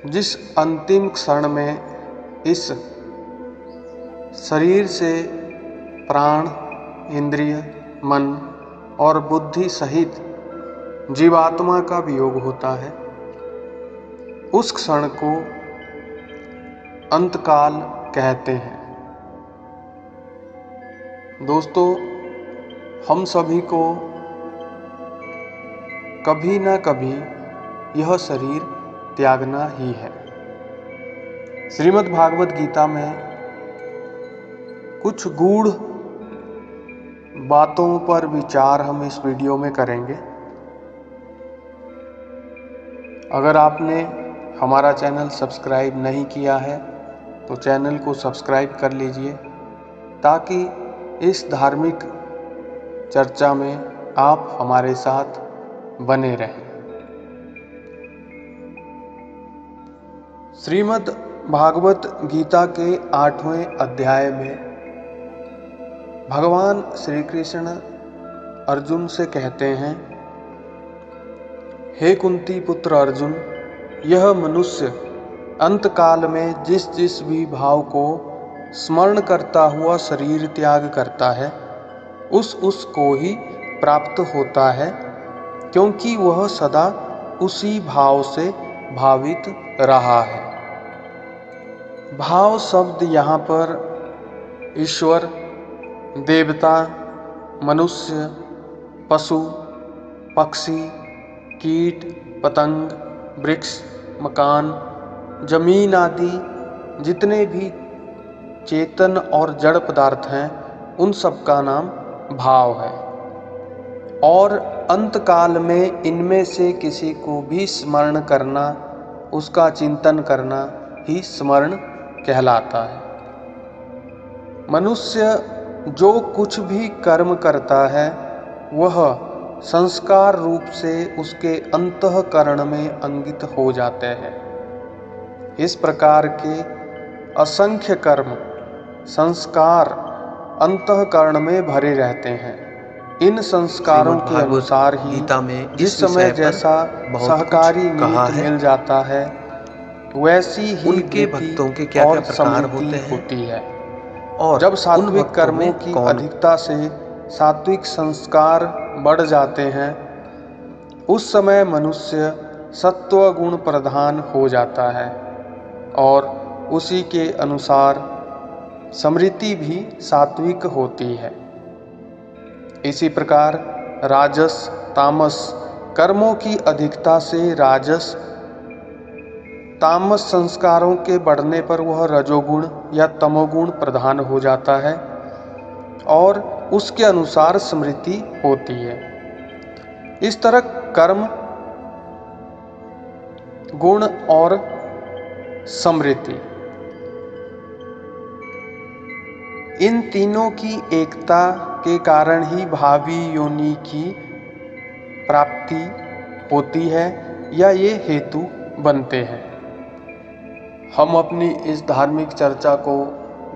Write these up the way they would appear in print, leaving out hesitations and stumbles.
जिस अंतिम क्षण में इस शरीर से प्राण, इंद्रिय, मन और बुद्धि सहित जीवात्मा का वियोग होता है, उस क्षण को अंतकाल कहते हैं। दोस्तों, हम सभी को कभी ना कभी यह शरीर त्यागना ही है। श्रीमद् भागवत गीता में कुछ गूढ़ बातों पर विचार हम इस वीडियो में करेंगे। अगर आपने हमारा चैनल सब्सक्राइब नहीं किया है तो चैनल को सब्सक्राइब कर लीजिए, ताकि इस धार्मिक चर्चा में आप हमारे साथ बने रहें। श्रीमद् भागवत गीता के 8वें अध्याय में भगवान श्री कृष्ण अर्जुन से कहते हैं, हे कुंती पुत्र अर्जुन, यह मनुष्य अंतकाल में जिस जिस भी भाव को स्मरण करता हुआ शरीर त्याग करता है, उस को ही प्राप्त होता है, क्योंकि वह सदा उसी भाव से भावित रहा है। भाव शब्द यहाँ पर ईश्वर, देवता, मनुष्य, पशु, पक्षी, कीट, पतंग, वृक्ष, मकान, जमीन आदि जितने भी चेतन और जड़ पदार्थ हैं, उन सब का नाम भाव है। और अंतकाल में इनमें से किसी को भी स्मरण करना, उसका चिंतन करना ही स्मरण कहलाता है। मनुष्य जो कुछ भी कर्म करता है, वह संस्कार रूप से उसके अंतःकरण में अंकित हो जाते हैं। इस प्रकार के असंख्य कर्म, संस्कार अंतःकरण में भरे रहते हैं। इन संस्कारों के अनुसार ही गीता में जिस समय जैसा सहकारी निमित्त मिल जाता है, वैसी ही उनके भक्तों के क्या क्या प्रकार होती है। और जब सात्विक कर्मों की अधिकता से सात्विक संस्कार बढ़ जाते हैं, उस समय मनुष्य सत्व गुण प्रधान हो जाता है और उसी के अनुसार स्मृति भी सात्विक होती है। इसी प्रकार राजस, तामस कर्मों की अधिकता से राजस, तामस संस्कारों के बढ़ने पर वह रजोगुण या तमोगुण प्रधान हो जाता है और उसके अनुसार स्मृति होती है। इस तरह कर्म, गुण और स्मृति, इन तीनों की एकता के कारण ही भावी योनि की प्राप्ति होती है या ये हेतु बनते हैं। हम अपनी इस धार्मिक चर्चा को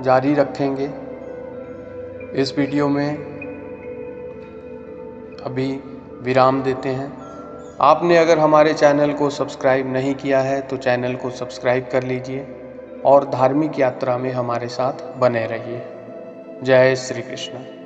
जारी रखेंगे। इस वीडियो में अभी विराम देते हैं। आपने अगर हमारे चैनल को सब्सक्राइब नहीं किया है तो चैनल को सब्सक्राइब कर लीजिए और धार्मिक यात्रा में हमारे साथ बने रहिए। जय श्री कृष्ण।